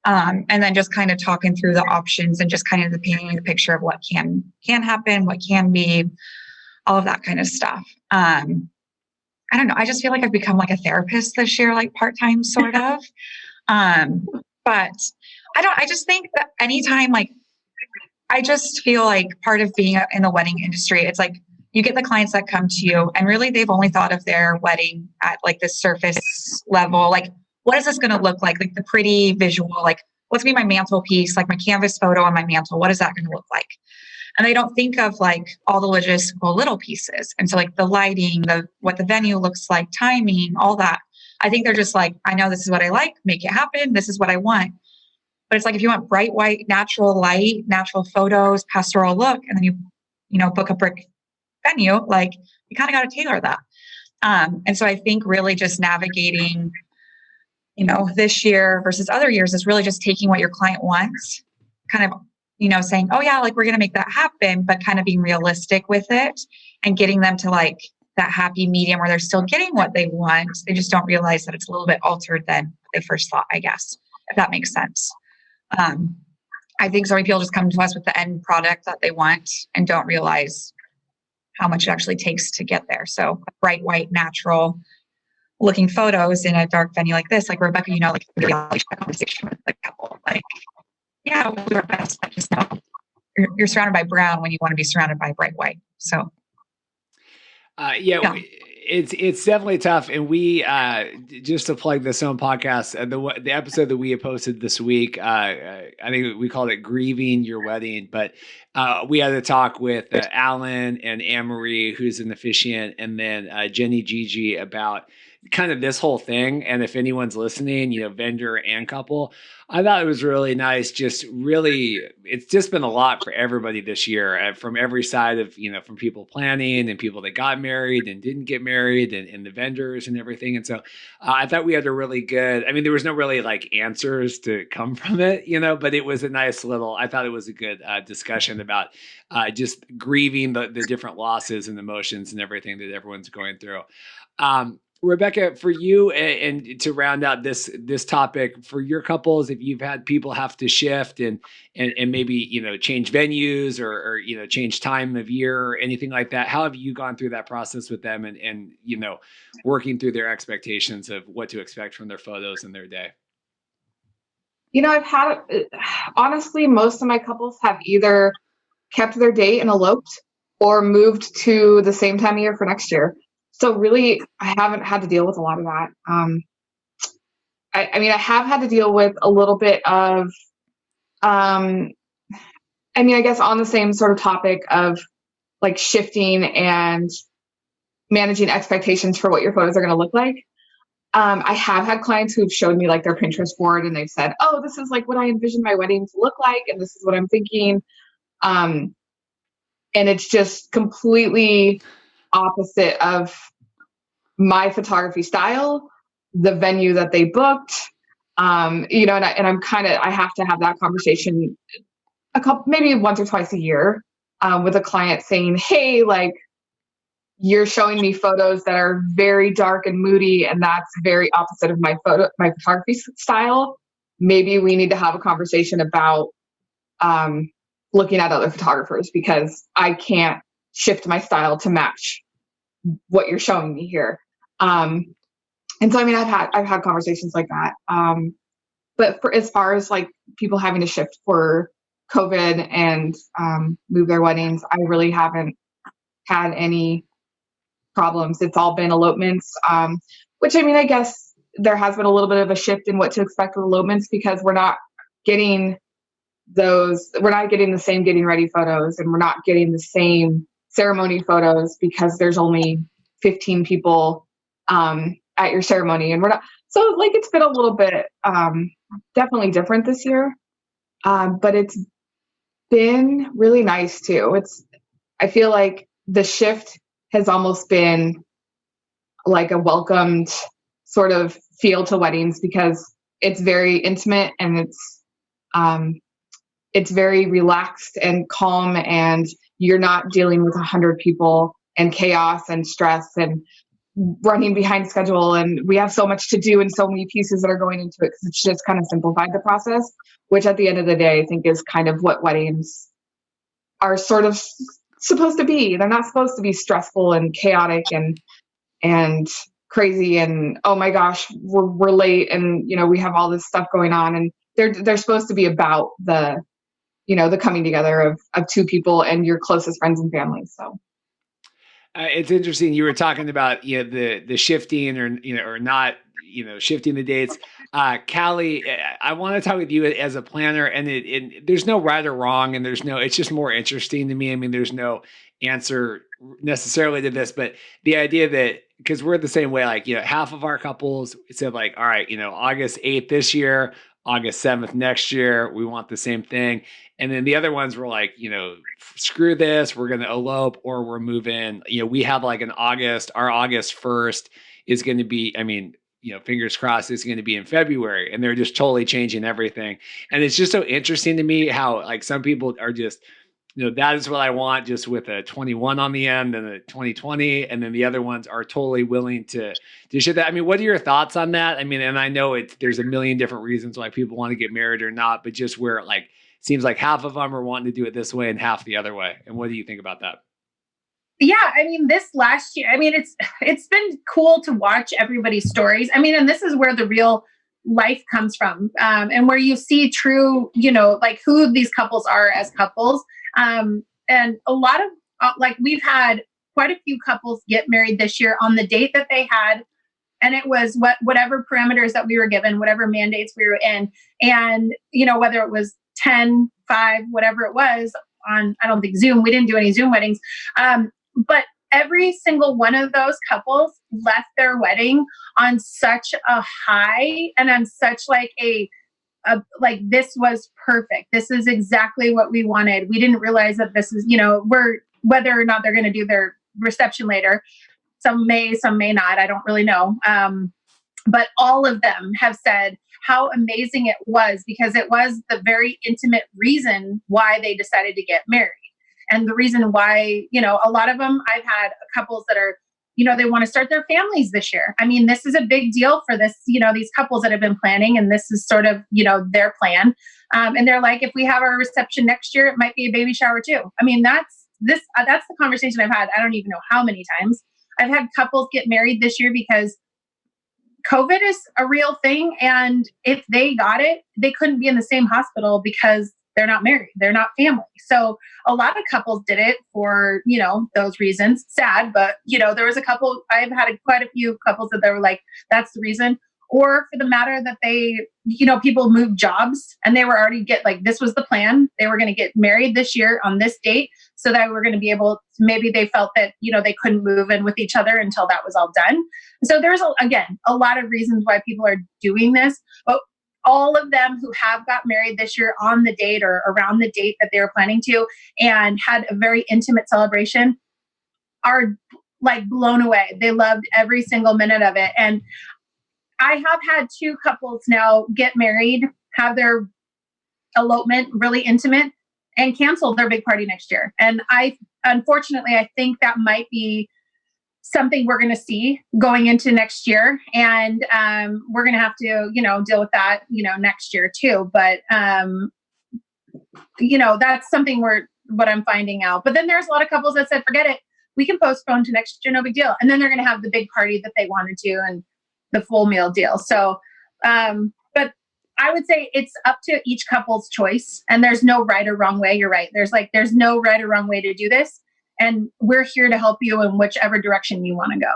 [SPEAKER 2] And then just kind of talking through the options and just kind of painting the picture of what can happen, what can be, all of that kind of stuff. I don't know. I just feel like I've become like a therapist this year, like part-time sort of. But I just think that anytime, like, I just feel like part of being in the wedding industry, it's like you get the clients that come to you and really they've only thought of their wedding at like the surface level. Like, what is this going to look like? Like the pretty visual, like what's going to be my mantelpiece, like my canvas photo on my mantle. What is that going to look like? And they don't think of like all the logistical little pieces. And so like the lighting, what the venue looks like, timing, all that. I think they're just like, I know this is what I like, make it happen. This is what I want. But it's like, if you want bright white, natural light, natural photos, pastoral look, and then you book a brick venue, like you kind of got to tailor that. And so I think really just navigating, this year versus other years is really just taking what your client wants, kind of, saying, oh yeah, like we're going to make that happen, but kind of being realistic with it and getting them to like that happy medium where they're still getting what they want. They just don't realize that it's a little bit altered than what they first thought, I guess, if that makes sense. I think so many people just come to us with the end product that they want and don't realize how much it actually takes to get there. So bright, white, natural looking photos in a dark venue like this, like Rebecca, like really conversation with the couple, like, yeah, we'll do our best, but just know you're surrounded by brown when you want to be surrounded by bright white. So
[SPEAKER 1] yeah. It's definitely tough, and we just to plug this own podcast, the episode that we have posted this week, I think we called it "Grieving Your Wedding," but we had a talk with Alan and Anne-Marie, who's an officiant, and then Jenny Gigi about kind of this whole thing. And if anyone's listening, vendor and couple, I thought it was really nice. Just really, it's just been a lot for everybody this year, from every side of, from people planning and people that got married and didn't get married, and the vendors and everything. And so I thought we had a really good, there was no really like answers to come from it, but it was a nice I thought it was a good discussion about just grieving the different losses and emotions and everything that everyone's going through. Rebecca, for you, and to round out this topic, for your couples, if you've had people have to shift and maybe change venues or change time of year or anything like that, how have you gone through that process with them and working through their expectations of what to expect from their photos and their day?
[SPEAKER 4] I've had, honestly, most of my couples have either kept their date and eloped or moved to the same time of year for next year. So really, I haven't had to deal with a lot of that. I have had to deal with a little bit of, I guess on the same sort of topic of like shifting and managing expectations for what your photos are going to look like. I have had clients who've showed me like their Pinterest board and they've said, oh, this is like what I envision my wedding to look like. And this is what I'm thinking. And it's just completely opposite of my photography style, the venue that they booked, and I have to have that conversation maybe once or twice a year, with a client saying, hey, like, you're showing me photos that are very dark and moody, and that's very opposite of my photography style. Maybe we need to have a conversation about, looking at other photographers, because I can't shift my style to match what you're showing me here. And so, I've had conversations like that. But for as far as like people having to shift for COVID and move their weddings, I really haven't had any problems. It's all been elopements, which I guess there has been a little bit of a shift in what to expect with elopements, because we're not getting the same getting ready photos, and we're not getting the same ceremony photos because there's only 15 people at your ceremony, and we're not. So like it's been a little bit definitely different this year, but it's been really nice too. I feel like the shift has almost been like a welcomed sort of feel to weddings, because it's very intimate and it's very relaxed and calm, and you're not dealing with 100 people and chaos and stress and running behind schedule. And we have so much to do and so many pieces that are going into it, because it's just kind of simplified the process, which at the end of the day, I think is kind of what weddings are sort of supposed to be. They're not supposed to be stressful and chaotic and crazy and, oh my gosh, we're late and, we have all this stuff going on. And they're supposed to be about the coming together of two people and your closest friends and family. So
[SPEAKER 1] it's interesting. You were talking about the shifting or not shifting the dates. Callie, I want to talk with you as a planner, and there's no right or wrong, and it's just more interesting to me. There's no answer necessarily to this, but the idea that, because we're the same way, like, half of our couples said like, all right, August 8th this year, August 7th next year, we want the same thing. And then the other ones were like, screw this, we're going to elope or we're moving. We have like our August 1st is going to be, fingers crossed, it's going to be in February, and they're just totally changing everything. And it's just so interesting to me how like some people are just, that is what I want, just with a 21 on the end and a 2020. And then the other ones are totally willing to share that. What are your thoughts on that? And I know there's a million different reasons why people want to get married or not, but just where like, seems like half of them are wanting to do it this way and half the other way. And what do you think about that?
[SPEAKER 3] Yeah, this last year, it's been cool to watch everybody's stories. And this is where the real life comes from, and where you see true, like who these couples are as couples. And a lot of, like, we've had quite a few couples get married this year on the date that they had. And it was whatever parameters that we were given, whatever mandates we were in. And, whether it was 10, 5, whatever it was on, I don't think Zoom, we didn't do any Zoom weddings. But every single one of those couples left their wedding on such a high and on such like like, this was perfect. This is exactly what we wanted. We didn't realize that this is, whether or not they're going to do their reception later. Some may not. I don't really know. But all of them have said how amazing it was, because it was the very intimate reason why they decided to get married. And the reason why, a lot of them, I've had couples that are, they want to start their families this year. I mean, this is a big deal for this, these couples that have been planning, and this is sort of, their plan. And they're like, if we have our reception next year, it might be a baby shower too. I mean, that's the conversation I've had. I don't even know how many times. I've had couples get married this year because COVID is a real thing. And if they got it, they couldn't be in the same hospital because they're not married. They're not family. So a lot of couples did it for, those reasons. Sad, but, there was a couple, I've had quite a few couples that they were like, that's the reason. Or for the matter that they, people moved jobs and they were already this was the plan. They were going to get married this year on this date so that we're going to be able to, maybe they felt that, they couldn't move in with each other until that was all done. So there's, again, a lot of reasons why people are doing this, but all of them who have got married this year on the date or around the date that they were planning to and had a very intimate celebration are like blown away. They loved every single minute of it. And I have had 2 couples now get married, have their elopement really intimate, and cancel their big party next year. And unfortunately, I think that might be something we're going to see going into next year. And we're going to have to, deal with that, next year too. But, that's something what I'm finding out. But then there's a lot of couples that said, forget it. We can postpone to next year. No big deal. And then they're going to have the big party that they wanted to and the full meal deal. So, but I would say it's up to each couple's choice, and there's no right or wrong way. You're right. There's no right or wrong way to do this. And we're here to help you in whichever direction you want to go.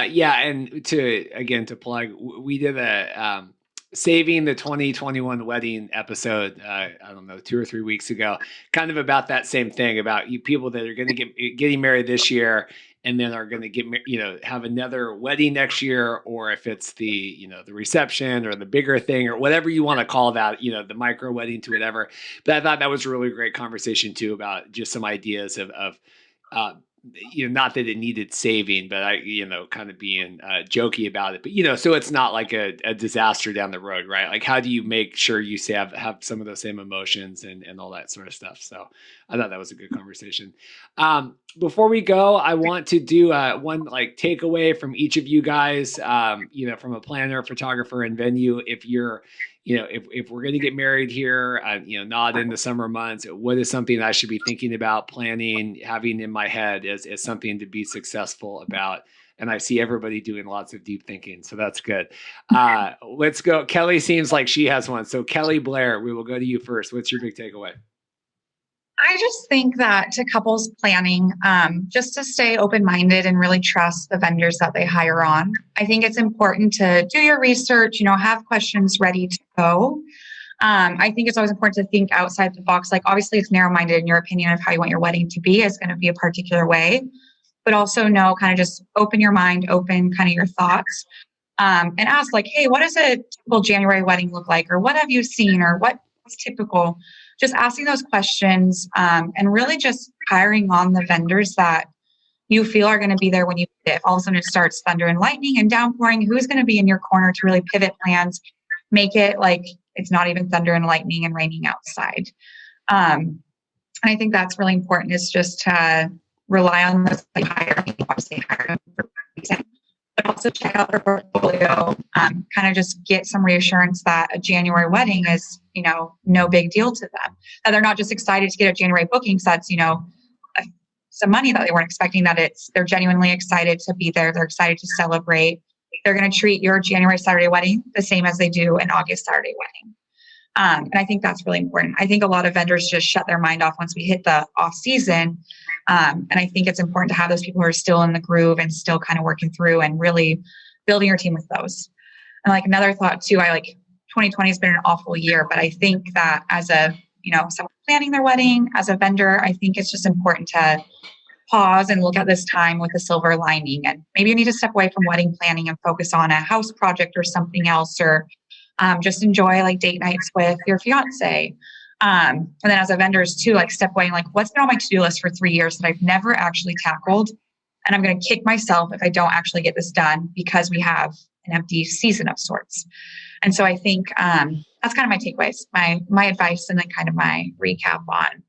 [SPEAKER 1] Yeah. And to plug, we did a, saving the 2021 wedding episode, I don't know, 2 or 3 weeks ago, kind of about that same thing, about you people that are going to getting married this year and then are going to get, have another wedding next year, or if it's the, the reception or the bigger thing or whatever you want to call that, the micro wedding to whatever. But I thought that was a really great conversation too, about just some ideas of not that it needed saving, but kind of being jokey about it. But, so it's not like a disaster down the road, right? Like, how do you make sure you have some of those same emotions and all that sort of stuff? So I thought that was a good conversation. Before we go, I want to do one takeaway from each of you guys, from a planner, photographer, and venue. If you're, if we're going to get married here, not in the summer months, what is something I should be thinking about, planning, having in my head as something to be successful about? And I see everybody doing lots of deep thinking, so that's good. Let's go. Kellie seems like she has one. So Kellie Blair, we will go to you first. What's your big takeaway?
[SPEAKER 2] I just think that to couples planning, just to stay open-minded and really trust the vendors that they hire on. I think it's important to do your research, have questions ready to go. I think it's always important to think outside the box. Like, obviously it's narrow-minded in your opinion of how you want your wedding to be. It's going to be a particular way, but also kind of just open your mind, open kind of your thoughts, and ask hey, what does a typical January wedding look like? Or what have you seen? Or what's typical? Just asking those questions, and really just hiring on the vendors that you feel are going to be there when you need it. If all of a sudden it starts thunder and lightning and downpouring, who's going to be in your corner to really pivot plans, make it like it's not even thunder and lightning and raining outside. And I think that's really important, is just to rely on this obviously hire them for a reason, but also check out their portfolio, kind of just get some reassurance that a January wedding is, no big deal to them. That they're not just excited to get a January booking, so that's, some money that they weren't expecting, that they're genuinely excited to be there. They're excited to celebrate. They're going to treat your January Saturday wedding the same as they do an August Saturday wedding. And I think that's really important. I think a lot of vendors just shut their mind off once we hit the off season. And I think it's important to have those people who are still in the groove and still kind of working through and really building your team with those. And like another thought too, 2020 has been an awful year, but I think that as someone planning their wedding, as a vendor, I think it's just important to pause and look at this time with a silver lining. And maybe you need to step away from wedding planning and focus on a house project or something else, or just enjoy like date nights with your fiance. And then as a vendors too, like step away and like, what's been on my to-do list for 3 years that I've never actually tackled? And I'm going to kick myself if I don't actually get this done because we have an empty season of sorts. And so I think that's kind of my takeaways, my advice, and then kind of my recap on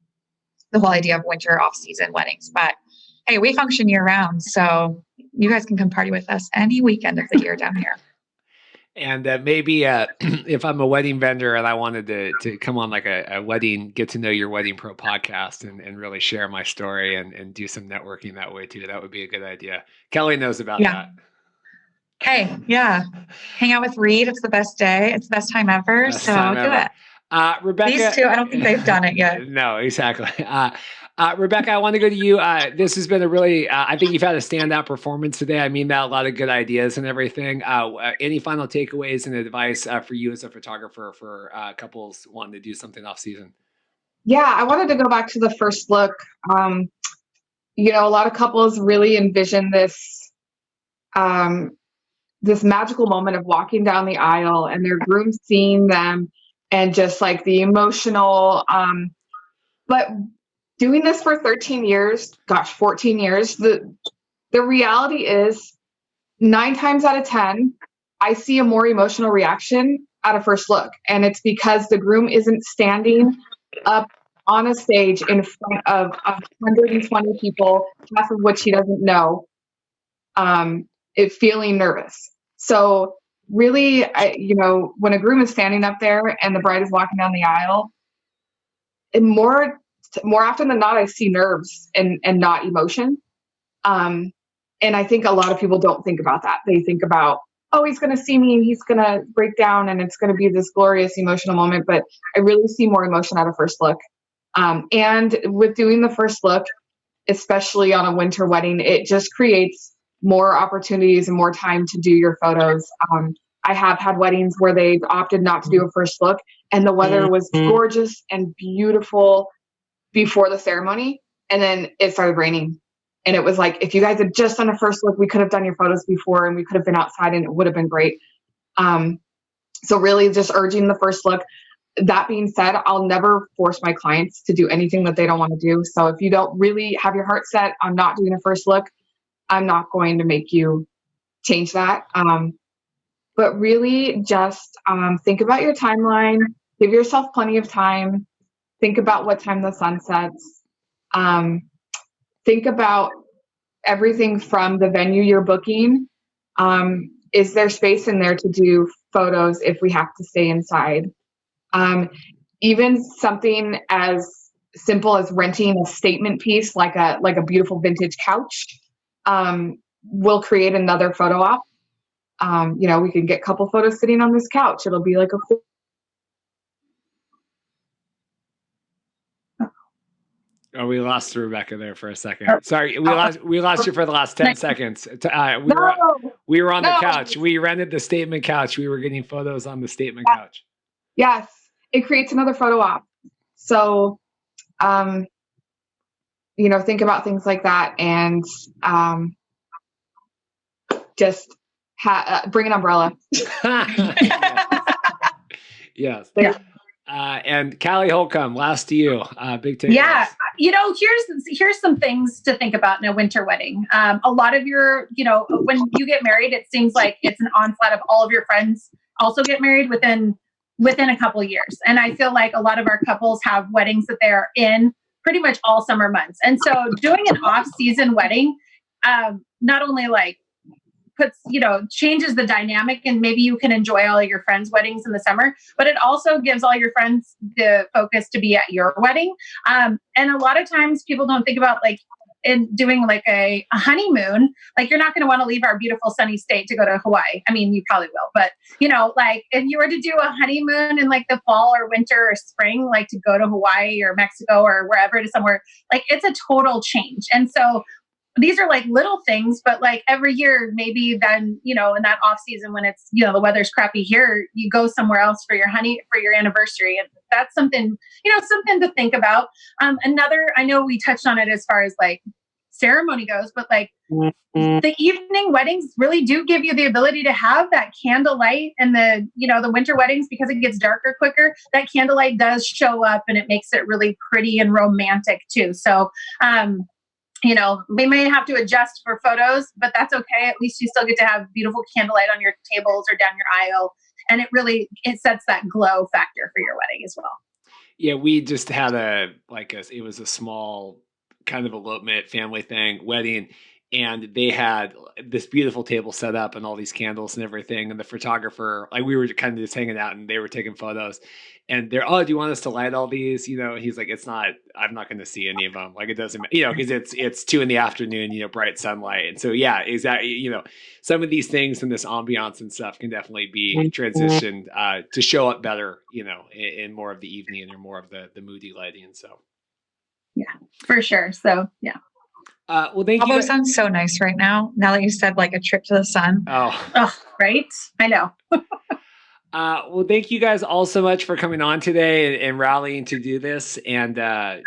[SPEAKER 2] the whole idea of winter off-season weddings. But hey, we function year-round, so you guys can come party with us any weekend of the year down here.
[SPEAKER 1] And maybe if I'm a wedding vendor and I wanted to come on like a wedding, get to know your wedding pro podcast and really share my story and do some networking that way too, that would be a good idea. Kelly knows about that.
[SPEAKER 2] Okay. Yeah. Hang out with Reed. It's the best day. It's the best time ever. Best so time do ever. It.
[SPEAKER 1] Rebecca.
[SPEAKER 2] These two, I don't think they've done it yet.
[SPEAKER 1] No, exactly. Rebecca, I want to go to you. This has been a really, I think you've had a standout performance today. I mean that, a lot of good ideas and everything. Any final takeaways and advice for you as a photographer for couples wanting to do something off season?
[SPEAKER 4] Yeah, I wanted to go back to the first look. A lot of couples really envision this magical moment of walking down the aisle and their groom seeing them and just like the emotional, but doing this for 13 years, 14 years, the reality is 9 times out of 10, I see a more emotional reaction at a first look. And it's because the groom isn't standing up on a stage in front of 120 people, half of which he doesn't know, feeling nervous. So really, when a groom is standing up there and the bride is walking down the aisle, and more often than not, I see nerves and not emotion. And I think a lot of people don't think about that. They think about, oh, he's going to see me and he's going to break down and it's going to be this glorious emotional moment. But I really see more emotion at a first look. And with doing the first look, especially on a winter wedding, it just creates more opportunities and more time to do your photos. I have had weddings where they've opted not to do a first look and the weather was gorgeous and beautiful before the ceremony. And then it started raining. And it was like, if you guys had just done a first look, we could have done your photos before and we could have been outside and it would have been great. So really just urging the first look. That being said, I'll never force my clients to do anything that they don't want to do. So if you don't really have your heart set on not doing a first look, I'm not going to make you change that. But really just think about your timeline, give yourself plenty of time, think about what time the sun sets, think about everything from the venue you're booking. Is there space in there to do photos if we have to stay inside? Even something as simple as renting a statement piece, like a beautiful vintage couch, will create another photo op. We can get couple photos sitting on this couch. It'll be like a
[SPEAKER 1] Oh, we lost Rebecca there for a second. Sorry, we lost you for the last 10 seconds. We were on the couch. We rented the statement couch. We were getting photos on the statement couch.
[SPEAKER 4] Yes, it creates another photo op. So, think about things like that and just bring an umbrella.
[SPEAKER 1] Yes. Yeah. And Callie Holcomb, last to you. Big take.
[SPEAKER 3] Yeah. Here's some things to think about in a winter wedding. A lot of your, when you get married, it seems like it's an onslaught of all of your friends also get married within a couple of years. And I feel like a lot of our couples have weddings that they're in pretty much all summer months. And so doing an off-season wedding, not only changes the dynamic and maybe you can enjoy all of your friends' weddings in the summer, but it also gives all your friends the focus to be at your wedding. And a lot of times people don't think about in doing like a honeymoon, like you're not going to want to leave our beautiful sunny state to go to Hawaii. I mean, you probably will, but like if you were to do a honeymoon in like the fall or winter or spring, like to go to Hawaii or Mexico or wherever to somewhere, like it's a total change. And so these are like little things, but like every year, maybe then, in that off season when it's, the weather's crappy here, you go somewhere else for your anniversary. And that's something, something to think about. Another, I know we touched on it as far as like ceremony goes, but like the evening weddings really do give you the ability to have that candlelight, and the winter weddings, because it gets darker quicker, that candlelight does show up and it makes it really pretty and romantic too. So, we may have to adjust for photos, but that's okay. At least you still get to have beautiful candlelight on your tables or down your aisle. And it sets that glow factor for your wedding as well.
[SPEAKER 1] Yeah, we just had it was a small kind of elopement family thing, wedding. And they had this beautiful table set up and all these candles and everything. And the photographer, like we were kind of just hanging out and they were taking photos. And they're, oh, do you want us to light all these? He's like, I'm not going to see any of them. Like it doesn't, because it's 2 p.m, bright sunlight. And so, yeah, exactly. Some of these things and this ambiance and stuff can definitely be transitioned to show up better, in more of the evening or more of the moody lighting. So,
[SPEAKER 3] yeah, for sure. So, yeah.
[SPEAKER 1] Well, thank you.
[SPEAKER 2] Although sounds so nice right now. Now that you said like a trip to the sun.
[SPEAKER 1] Oh,
[SPEAKER 3] right. I know.
[SPEAKER 1] Well, thank you guys all so much for coming on today and rallying to do this and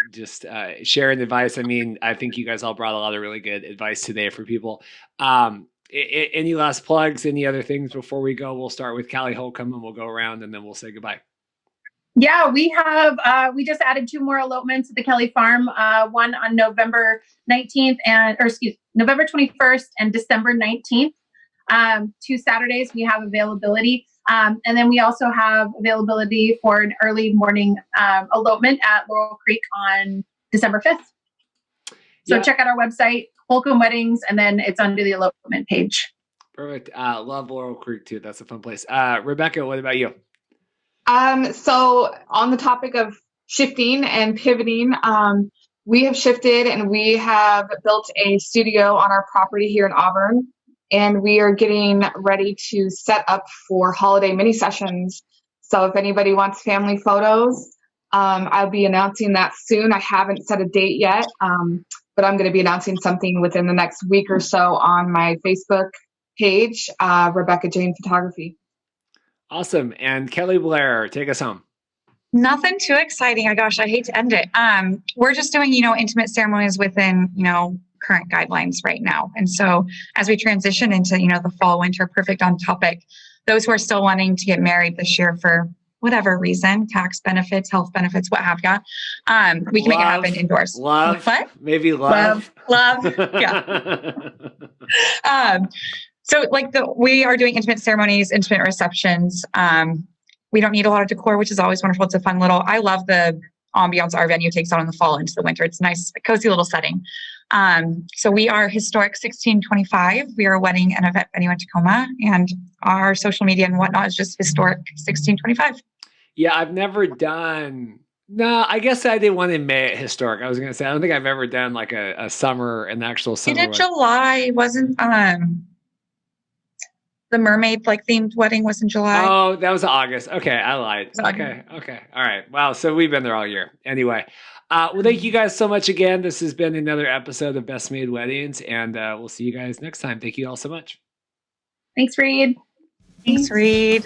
[SPEAKER 1] just sharing advice. I mean, I think you guys all brought a lot of really good advice today for people. Any last plugs, any other things before we go? We'll start with Callie Holcomb and we'll go around and then we'll say goodbye.
[SPEAKER 3] Yeah, we have, we just added 2 more elopements at the Kellie Farm, one on November 19th November 21st and December 19th. 2 Saturdays we have availability. And then we also have availability for an early morning elopement at Laurel Creek on December 5th. So check out our website, Holcomb Weddings, and then it's under the elopement page.
[SPEAKER 1] Perfect. Love Laurel Creek too. That's a fun place. Rebecca, what about you?
[SPEAKER 4] So on the topic of shifting and pivoting, we have shifted and we have built a studio on our property here in Auburn, and we are getting ready to set up for holiday mini sessions. So if anybody wants family photos, I'll be announcing that soon. I haven't set a date yet, but I'm going to be announcing something within the next week or so on my Facebook page, Rebecca Jane Photography.
[SPEAKER 1] Awesome. And Kellie Blair, take us home.
[SPEAKER 2] Nothing too exciting. Oh gosh, I hate to end it. We're just doing, intimate ceremonies within, current guidelines right now. And so as we transition into, the fall, winter, perfect on topic, those who are still wanting to get married this year for whatever reason, tax benefits, health benefits, what have you, we can make it happen indoors.
[SPEAKER 1] Love.
[SPEAKER 2] What?
[SPEAKER 1] Maybe love.
[SPEAKER 2] Love. Yeah. So we are doing intimate ceremonies, intimate receptions. We don't need a lot of decor, which is always wonderful. It's a fun I love the ambiance our venue takes on in the fall into the winter. It's nice, a cozy little setting. So we are Historic 1625. We are a wedding and event venue in Tacoma, and our social media and whatnot is just Historic 1625.
[SPEAKER 1] Yeah, I've never done. No, I guess I did one in May at Historic. I was going to say, I don't think I've ever done like a summer, an actual summer.
[SPEAKER 2] In July, wasn't the mermaid themed wedding was in July.
[SPEAKER 1] Oh, that was August. Okay, I lied. Okay. All right. Wow. So we've been there all year. Anyway, well, thank you guys so much again. This has been another episode of Best Made Weddings, and we'll see you guys next time. Thank you all so much.
[SPEAKER 3] Thanks, Reed.
[SPEAKER 2] Thanks, Reed.